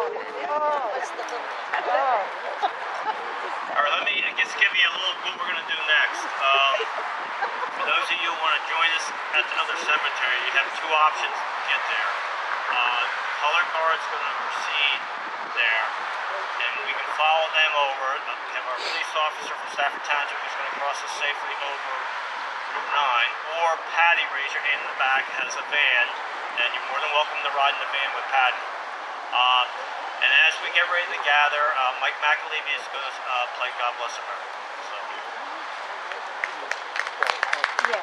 All right, let me just give you a little what we're going to do next. For those of you who want to join us at another cemetery, you have two options to get there. Color guard's going to proceed there, and we can follow them over. We have our police officer from Stafford Township who's going to cross us safely over Route 9, or Patty, raise your hand in the back, has a van, and you're more than welcome to ride in the van with Patty. And as we get ready to gather, Mike McAlevey is going to play God Bless America. So. Yeah.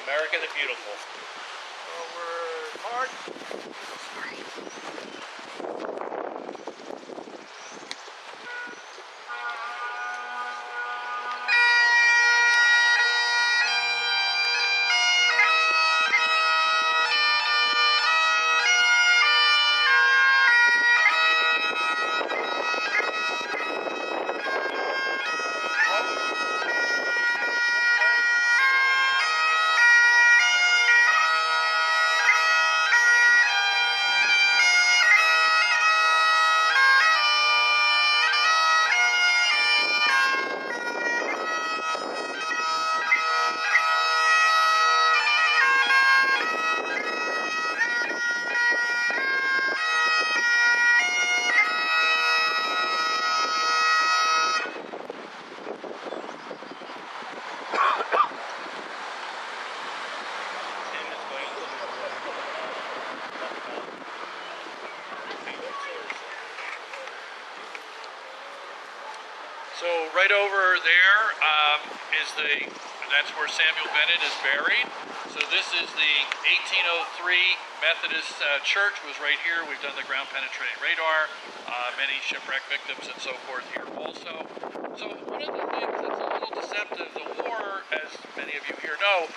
America the Beautiful. Forward march. So right over there that's where Samuel Bennett is buried. So this is the 1803 Methodist Church was right here. We've done the ground penetrating radar, many shipwreck victims and so forth here also. So one of the things that's a little deceptive, the war, as many of you here know,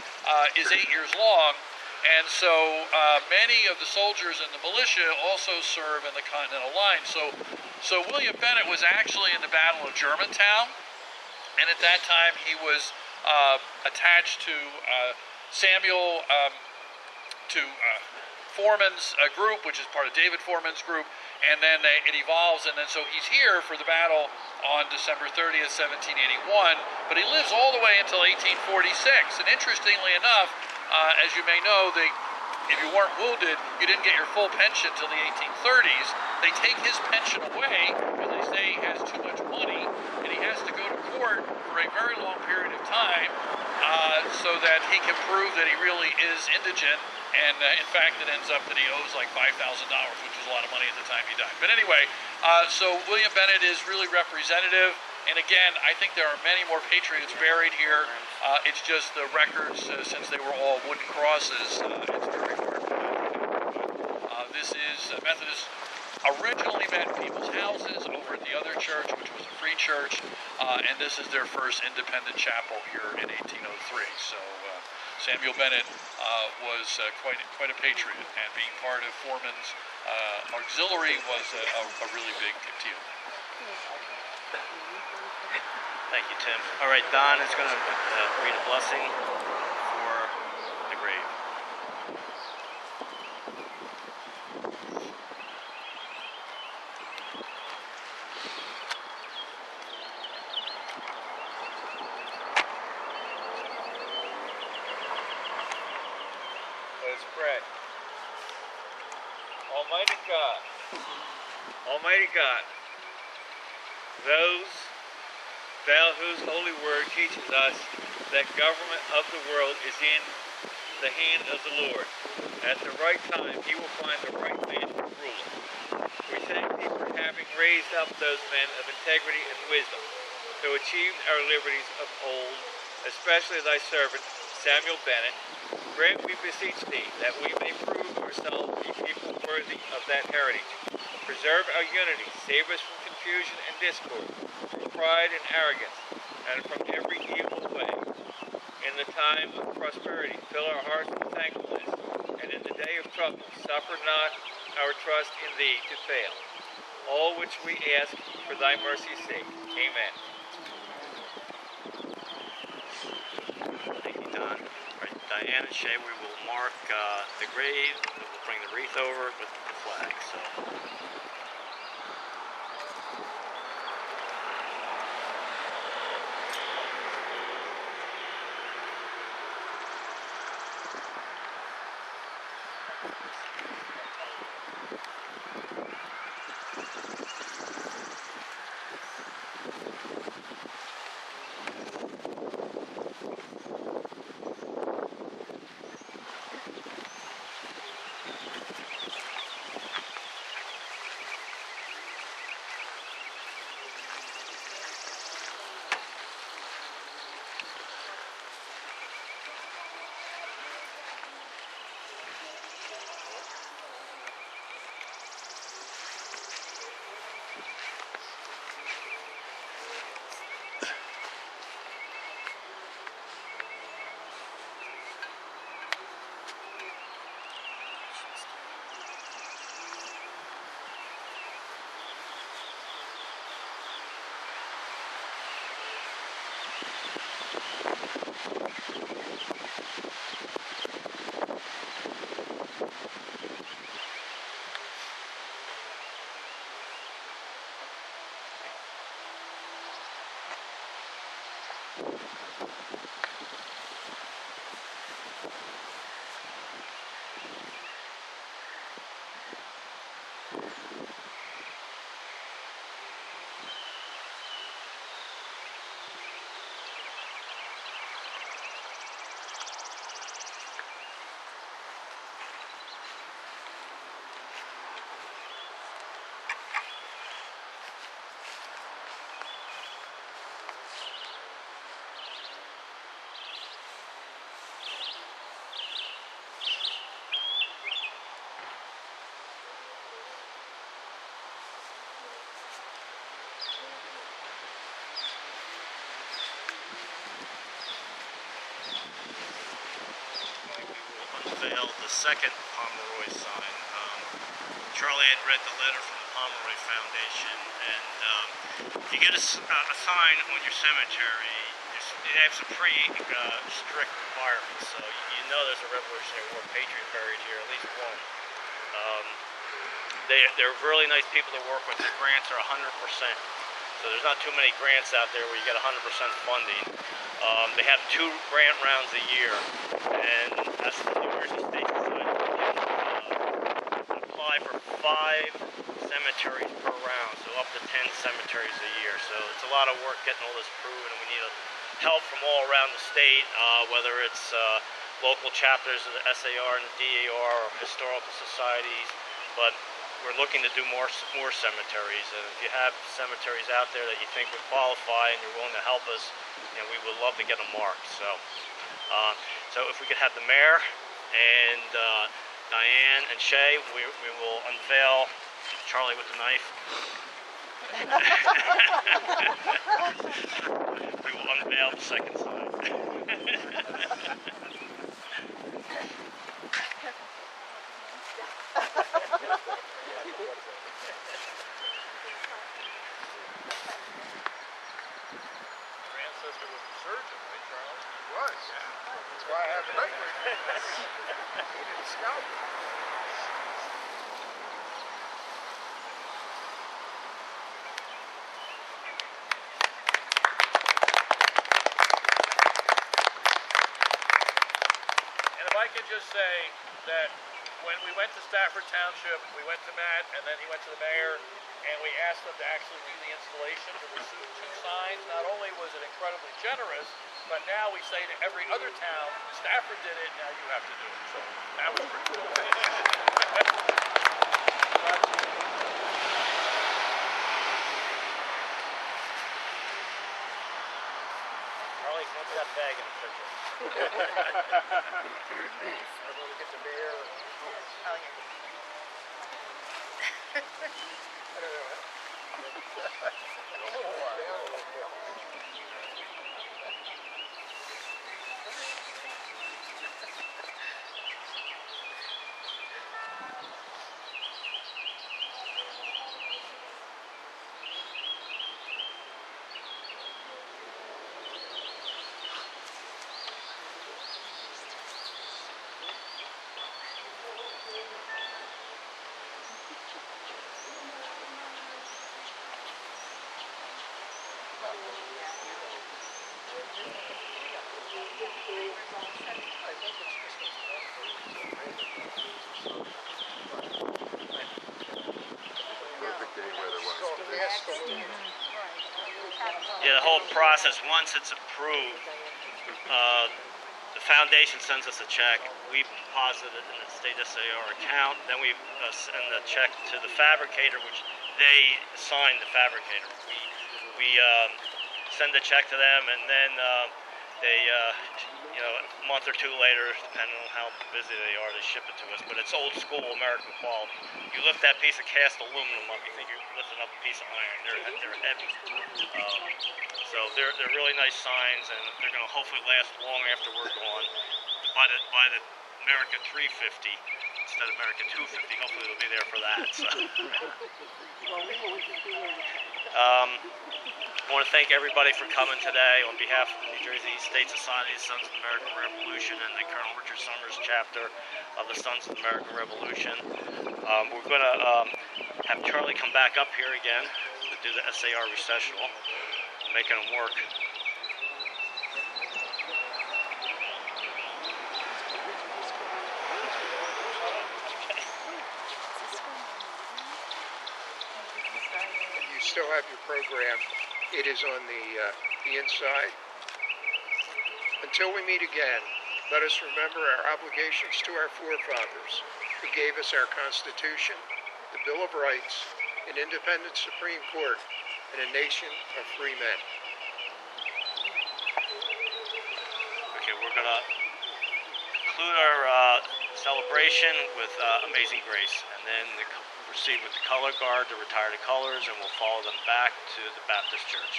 is 8 years long. And so many of the soldiers in the militia also serve in the Continental Line. So William Bennett was actually in the Battle of Germantown, and at that time he was attached to Samuel, Foreman's group, which is part of David Foreman's group, and then it evolves, and then so he's here for the battle on December 30th, 1781, but he lives all the way until 1846, and interestingly enough, as you may know, if you weren't wounded, you didn't get your full pension till the 1830s. They take his pension away because they say he has too much money, and he has to go to court for a very long period of time so that he can prove that he really is indigent. And in fact, it ends up that he owes like $5,000, which was a lot of money at the time he died. But anyway, so William Bennett is really representative. And again, I think there are many more patriots buried here. It's just the records, since they were all wooden crosses, it's very hard to know. This is Methodist originally met in people's houses over at the other church, which was a free church, and this is their first independent chapel here in 1803. So Samuel Bennett was quite a patriot, and being part of Foreman's auxiliary was a really big deal. Thank you, Tim. All right, Don is going to read a blessing for the grave. Let's pray. Almighty God, thou whose holy word teaches us that government of the world is in the hand of the Lord. At the right time he will find the right man to rule it. We thank thee for having raised up those men of integrity and wisdom who achieved our liberties of old, especially thy servant Samuel Bennett. Grant, we beseech thee, that we may prove ourselves to be people worthy of that heritage. Preserve our unity, save us from confusion and discord, from pride and arrogance, and from every evil way. In the time of prosperity, fill our hearts with thankfulness, and in the day of trouble, suffer not our trust in thee to fail. All which we ask for thy mercy's sake. Amen. Thank you, Don. All right, Diane and Shay, we will mark the grave, and we'll bring the wreath over with the flag. So. Unveil the second Pomeroy sign. Charlie had read the letter from the Pomeroy Foundation, and you get a sign on your cemetery. They have some pretty strict requirements, so you know there's a Revolutionary War patriot buried here, at least one. They're really nice people to work with. The grants are 100%. So there's not too many grants out there where you get 100% funding. They have 2 grant rounds a year, and that's the New Jersey State Society. apply for 5 cemeteries per round, so up to 10 cemeteries a year. So it's a lot of work getting all this proven, and we need help from all around the state, whether it's local chapters of the SAR and the DAR or historical societies, but we're looking to do more cemeteries. And if you have cemeteries out there that you think would qualify and you're willing to help us, we would love to get them marked. So if we could have the mayor and Diane and Shay, we will unveil Charlie with the knife. We will unveil the second side. Your ancestor was a surgeon, right, Charlie? He was. Yeah. That's why I have a knife right here. He didn't scalp it. And if I could just say that when we went to Stafford Township, we went to Matt, and then he went to the mayor, and we asked them to actually do the installation for the 2 signs. Not only was it incredibly generous, but now we say to every other town, Stafford did it, now you have to do it. So that was pretty cool. Charlie, what's that bag in the picture? I'm going to get the mayor. Oh, yeah. I don't know. Yeah, the whole process, once it's approved, the foundation sends us a check. We deposit it in the state SAR account. Then we send the check to the fabricator, which they assign the fabricator. We send the check to them, and then they, a month or 2 later, depending on how busy they are, they ship it to us. But it's old school American quality. You lift that piece of cast aluminum up, you think you're lifting up a piece of iron. They're heavy. So they're really nice signs, and they're going to hopefully last long after we're gone. By the American 350 instead of American 250, hopefully they'll be there for that. So. I want to thank everybody for coming today on behalf of the New Jersey State Society of Sons of the American Revolution and the Colonel Richard Summers chapter of the Sons of the American Revolution. We're going to have Charlie come back up here again to do the SAR recessional, making them work. You still have your program. It is on the inside. Until we meet again, let us remember our obligations to our forefathers who gave us our Constitution, the Bill of Rights, an independent Supreme Court, and a nation of free men. Okay, we're going to conclude our celebration with Amazing Grace, and then proceed with the color guard to retire the colors, and we'll follow them back to the Baptist Church.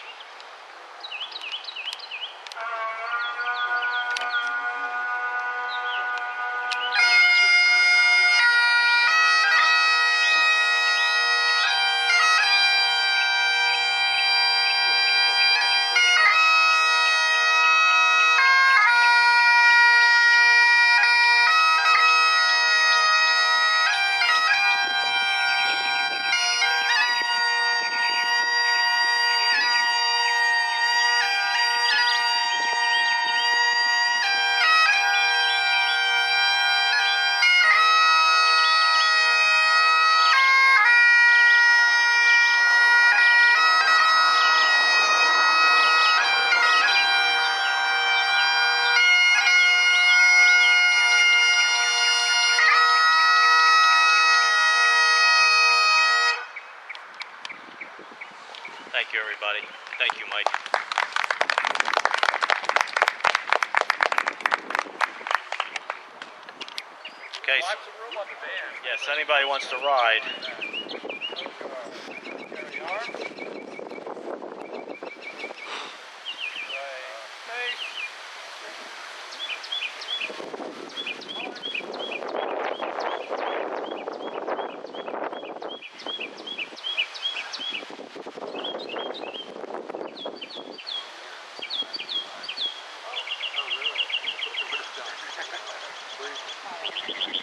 everybody. Thank you, Mike. Okay. Lots of room on the van. Yes, anybody wants to ride. Please.